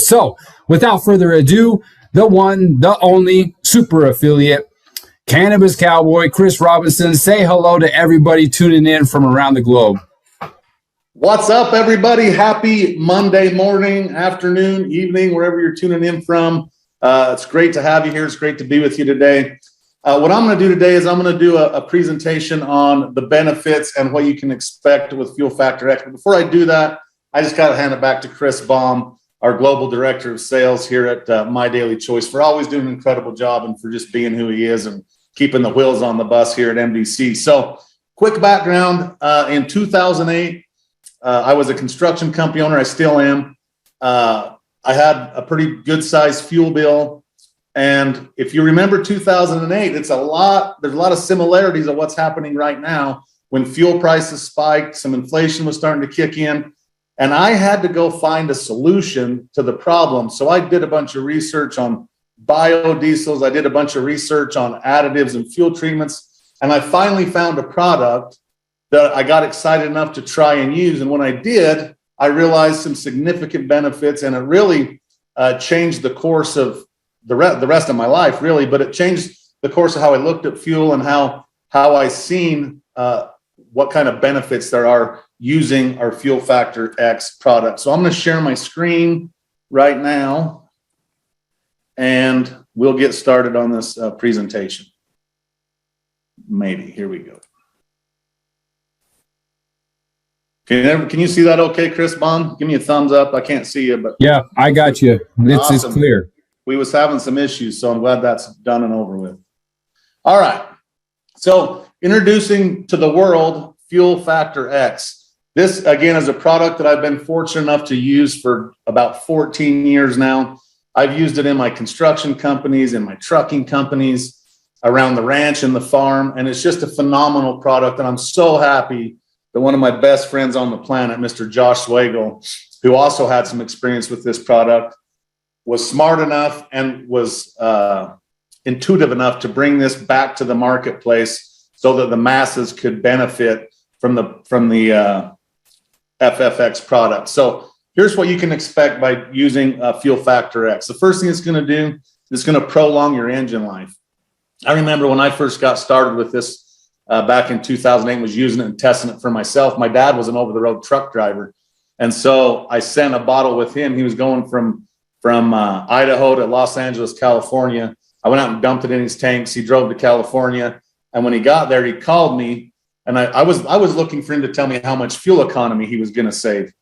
So, without further ado, the one, the only super affiliate, Cannabis Cowboy Chris Robinson. Say hello to everybody tuning in from around the globe. What's up, everybody? Happy Monday morning, afternoon, evening, wherever you're tuning in from. It's great to have you here. It's great to be with you today. What I'm going to do today is I'm going to do a presentation on the benefits and what you can expect with Fuel Factor X. But before I do that, I just got to hand it back to Chris Baum, our Global Director of Sales here at My Daily Choice, for always doing an incredible job and for just being who he is and keeping the wheels on the bus here at MDC. So quick background, in 2008, I was a construction company owner. I still am. I had a pretty good sized fuel bill. And if you remember 2008, there's a lot of similarities of what's happening right now when fuel prices spiked, some inflation was starting to kick in. And I had to go find a solution to the problem. So I did a bunch of research on biodiesels. I did a bunch of research on additives and fuel treatments. And I finally found a product that I got excited enough to try and use. And when I did, I realized some significant benefits, and it really changed the course of the rest of my life, really. But it changed the course of how I looked at fuel and how I seen what kind of benefits there are using our Fuel Factor X product. So I'm going to share my screen right now, and we'll get started on this presentation. Maybe. Here we go. Can you see that okay, Chris Baum? Give me a thumbs up. I can't see you, but yeah, I got you. It's awesome. Clear. We was having some issues, so I'm glad that's done and over with. All right. So introducing to the world Fuel Factor X. This, again, is a product that I've been fortunate enough to use for about 14 years now. I've used it in my construction companies, in my trucking companies, around the ranch and the farm, and it's just a phenomenal product. And I'm so happy that one of my best friends on the planet, Mr. Josh Swagel, who also had some experience with this product, was smart enough and was intuitive enough to bring this back to the marketplace so that the masses could benefit from the FFX product. So here's what you can expect by using Fuel Factor X. The first thing it's going to do is going to prolong your engine life. I remember when I first got started with this back in 2008, was using it and testing it for myself. My dad was an over-the-road truck driver, and so I sent a bottle with him. He was going from Idaho to Los Angeles, California. I went out and dumped it in his tanks. He drove to California. And when he got there, he called me, and I was looking for him to tell me how much fuel economy he was going to save,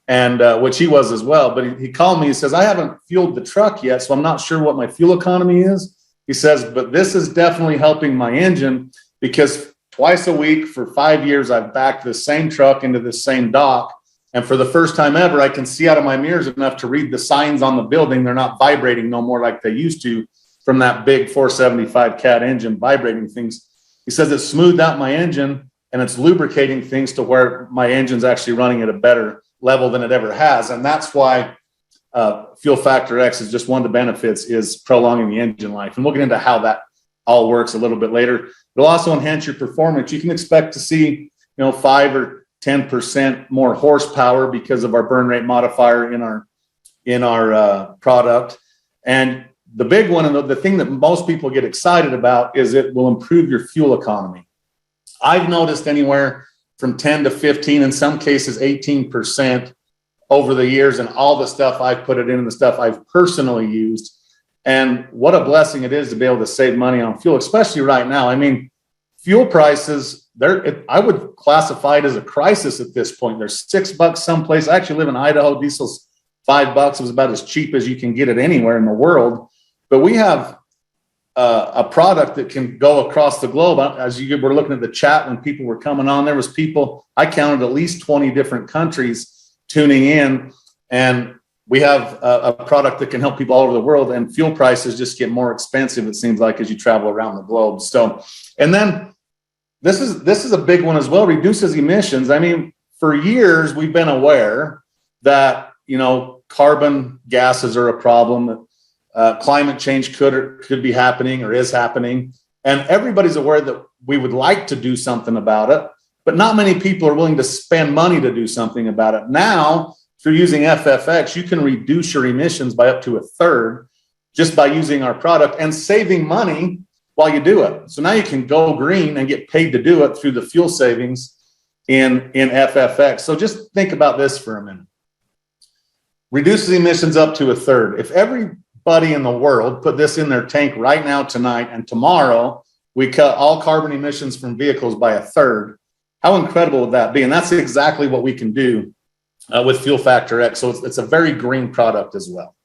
and which he was as well. But he called me. He says, I haven't fueled the truck yet, so I'm not sure what my fuel economy is. He says, but this is definitely helping my engine, because twice a week for 5 years, I've backed the same truck into the same dock. And for the first time ever, I can see out of my mirrors enough to read the signs on the building. They're not vibrating no more like they used to from that big 475 cat engine vibrating things. He says it smoothed out my engine, and it's lubricating things to where my engine's actually running at a better level than it ever has. And that's why Fuel Factor X is just one of the benefits, is prolonging the engine life. And we'll get into how that all works a little bit later. It'll also enhance your performance. You can expect to see, 5 or 10% more horsepower because of our burn rate modifier in our product. And the big one, and the thing that most people get excited about, is it will improve your fuel economy. I've noticed anywhere from 10 to 15, in some cases 18% over the years, and all the stuff I've put it in and the stuff I've personally used. And what a blessing it is to be able to save money on fuel, especially right now. I mean, fuel prices, I would classify it as a crisis at this point. There's $6 someplace. I actually live in Idaho. Diesel's $5. It was about as cheap as you can get it anywhere in the world. But we have a product that can go across the globe. As you were looking at the chat when people were coming on, there was people, I counted at least 20 different countries tuning in. And we have a product that can help people all over the world, and fuel prices just get more expensive, it seems like, as you travel around the globe. So, and then this is a big one as well, reduces emissions. I mean, for years, we've been aware that, carbon gases are a problem, that climate change could be happening or is happening. And everybody's aware that we would like to do something about it, but not many people are willing to spend money to do something about it. Now, through using FFX, you can reduce your emissions by up to a third just by using our product and saving money while you do it. So now you can go green and get paid to do it through the fuel savings in FFX. So just think about this for a minute. Reduces emissions up to a third. If everybody in the world put this in their tank right now, tonight, and tomorrow, we cut all carbon emissions from vehicles by a third, how incredible would that be? And that's exactly what we can do with Fuel Factor X. So it's a very green product as well.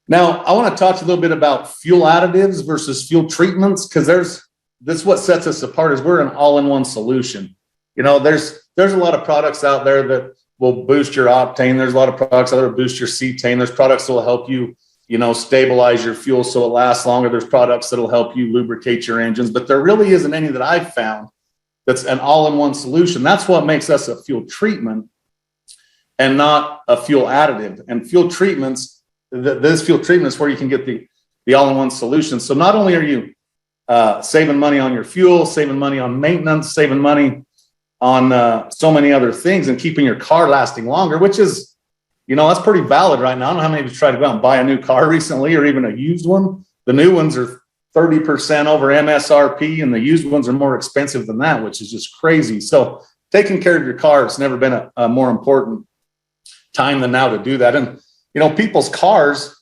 Now, I want to talk a little bit about fuel additives versus fuel treatments, because this is what sets us apart, is we're an all-in-one solution. You know, there's a lot of products out there that will boost your octane. There's a lot of products out there that boost your cetane. There's products that will help you, stabilize your fuel so it lasts longer. There's products that will help you lubricate your engines, but there really isn't any that I've found that's an all-in-one solution. That's what makes us a fuel treatment and not a fuel additive. And fuel treatments, this fuel treatment is where you can get the all-in-one solution. So not only are you saving money on your fuel, saving money on maintenance, saving money on so many other things, and keeping your car lasting longer, which is, that's pretty valid right now. I don't know how many of you tried to go out and buy a new car recently or even a used one. The new ones are 30% over MSRP, and the used ones are more expensive than that, which is just crazy. So taking care of your car, it's never been a more important time than now to do that. And, people's cars,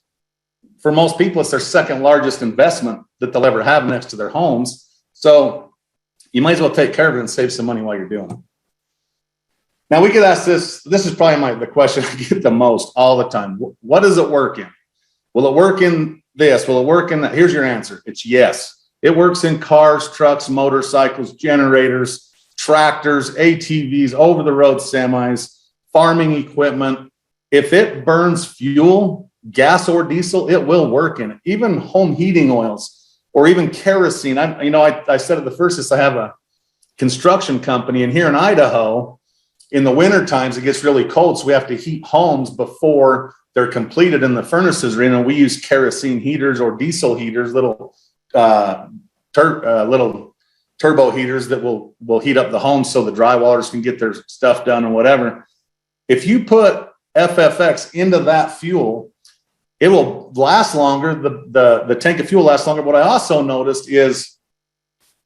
for most people, it's their second largest investment that they'll ever have next to their homes. So you might as well take care of it and save some money while you're doing it. Now, we get asked this. This is probably the question I get the most all the time. What does it work in? Will it work in this? Will it work in that? Here's your answer. It's yes. It works in cars, trucks, motorcycles, generators, tractors, ATVs, over-the-road semis, farming equipment. If it burns fuel, gas or diesel, it will work in it. Even home heating oils or even kerosene. I said at the first, I have a construction company, and here in Idaho, in the winter times, it gets really cold, so we have to heat homes before they're completed and the furnaces are in, and we use kerosene heaters or diesel heaters, little turbo heaters that will heat up the home so the drywallers can get their stuff done and whatever. If you put FFX into that fuel, it will last longer. The tank of fuel lasts longer. What I also noticed is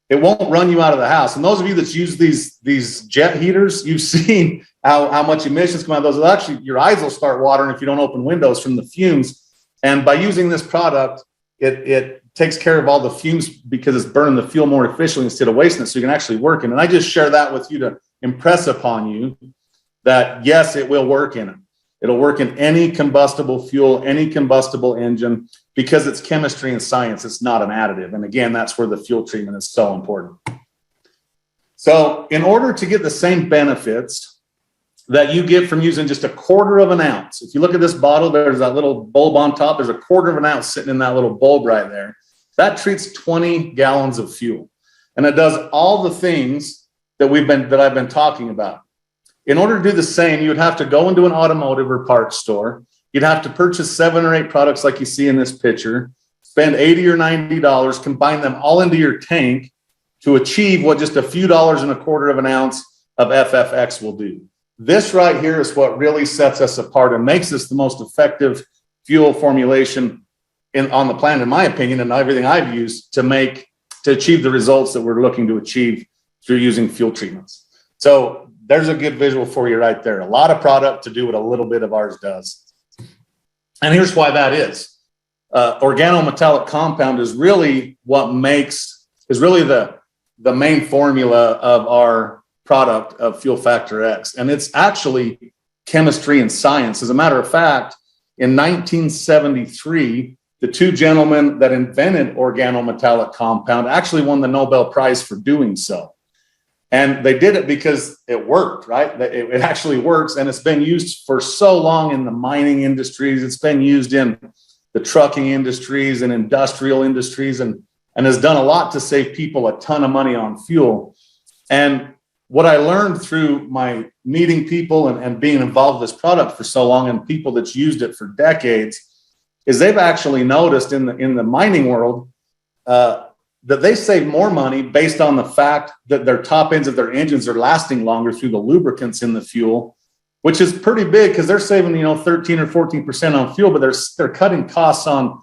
it won't run you out of the house. And those of you that use these jet heaters, you've seen how much emissions come out of those. Actually, your eyes will start watering if you don't open windows from the fumes. And by using this product, it takes care of all the fumes because it's burning the fuel more efficiently instead of wasting it, so you can actually work in it. And I just share that with you to impress upon you that, yes, it will work in it. It'll work in any combustible fuel, any combustible engine, because it's chemistry and science. It's not an additive. And again, that's where the fuel treatment is so important. So in order to get the same benefits that you get from using just a quarter of an ounce, if you look at this bottle, there's that little bulb on top. There's a quarter of an ounce sitting in that little bulb right there. That treats 20 gallons of fuel. And it does all the things that I've been talking about. In order to do the same, you would have to go into an automotive or parts store. You'd have to purchase 7 or 8 products like you see in this picture, spend $80 or $90, combine them all into your tank to achieve what just a few dollars and a quarter of an ounce of FFX will do. This right here is what really sets us apart and makes us the most effective fuel formulation on the planet, in my opinion, and everything I've used to achieve the results that we're looking to achieve through using fuel treatments. So there's a good visual for you right there. A lot of product to do what a little bit of ours does. And here's why that is. Organometallic compound is really the main formula of our product of Fuel Factor X. And it's actually chemistry and science. As a matter of fact, in 1973, the 2 gentlemen that invented organometallic compound actually won the Nobel Prize for doing so. And they did it because it worked, right? It actually works, and it's been used for so long in the mining industries. It's been used in the trucking industries and industrial industries, and has done a lot to save people a ton of money on fuel. And what I learned through my meeting people and being involved with this product for so long, and people that's used it for decades, is they've actually noticed in the mining world that they save more money based on the fact that their top ends of their engines are lasting longer through the lubricants in the fuel which is pretty big because they're saving, 13 or 14% on fuel, but they're cutting costs on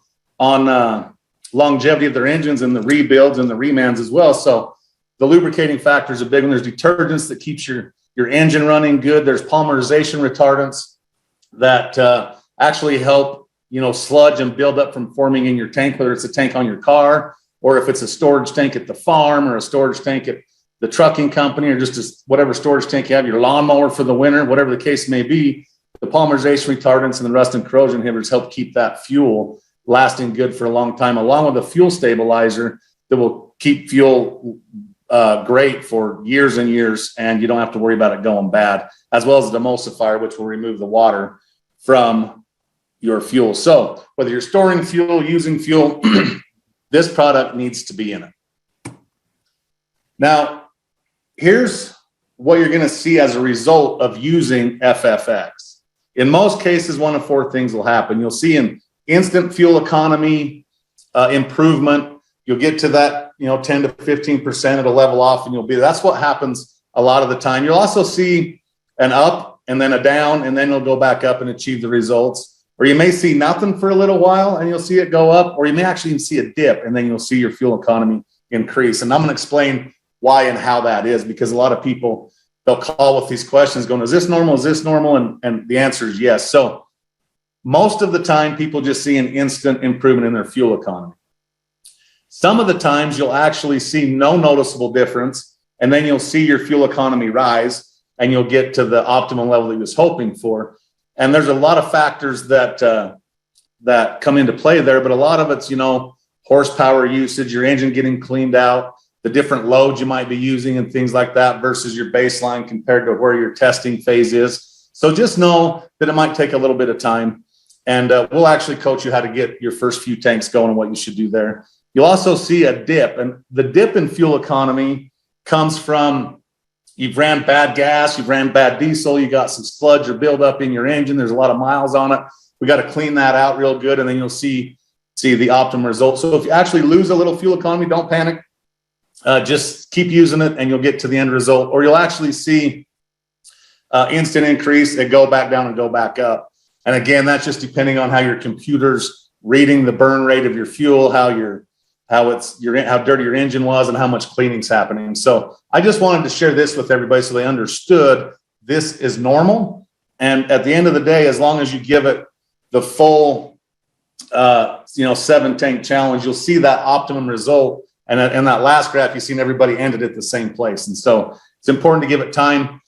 longevity of their engines and the rebuilds and the remans as well. So the lubricating factor is a big one. There's detergents that keeps your engine running good. There's polymerization retardants that actually help, sludge and build up from forming in your tank, whether it's a tank on your car or if it's a storage tank at the farm or a storage tank at the trucking company or just whatever storage tank you have, your lawnmower for the winter, whatever the case may be. The polymerization retardants and the rust and corrosion inhibitors help keep that fuel lasting good for a long time, along with a fuel stabilizer that will keep fuel great for years and years, and you don't have to worry about it going bad, as well as an emulsifier, which will remove the water from your fuel. So whether you're storing fuel, using fuel, this product needs to be in it. Now, here's what you're going to see as a result of using FFX. In most cases, one of four things will happen. You'll see an instant fuel economy improvement. You'll get to that, 10 to 15%. It'll level off, and that's what happens a lot of the time. You'll also see an up and then a down, and then you'll go back up and achieve the results. Or you may see nothing for a little while, and you'll see it go up. Or you may actually even see a dip, and then you'll see your fuel economy increase. And I'm going to explain why and how that is, because a lot of people, they'll call with these questions going, is this normal? Is this normal? And the answer is yes. So most of the time, people just see an instant improvement in their fuel economy. Some of the times you'll actually see no noticeable difference, and then you'll see your fuel economy rise, and you'll get to the optimum level that you was hoping for. And there's a lot of factors that come into play there, but a lot of it's, horsepower usage, your engine getting cleaned out, the different loads you might be using and things like that versus your baseline compared to where your testing phase is. So just know that it might take a little bit of time, and we'll actually coach you how to get your first few tanks going and what you should do there. You'll also see a dip, and the dip in fuel economy comes from you've ran bad gas, you've ran bad diesel, you got some sludge or buildup in your engine. There's a lot of miles on it. We got to clean that out real good, and then you'll see the optimum result. So if you actually lose a little fuel economy, don't panic. Just keep using it, and you'll get to the end result. Or you'll actually see instant increase and go back down and go back up. And again, that's just depending on how your computer's reading the burn rate of your fuel, how dirty your engine was, and how much cleaning's happening. So I just wanted to share this with everybody so they understood this is normal. And at the end of the day, as long as you give it the full 7 tank challenge, you'll see that optimum result. And in that last graph, you've seen everybody ended at the same place. And so it's important to give it time.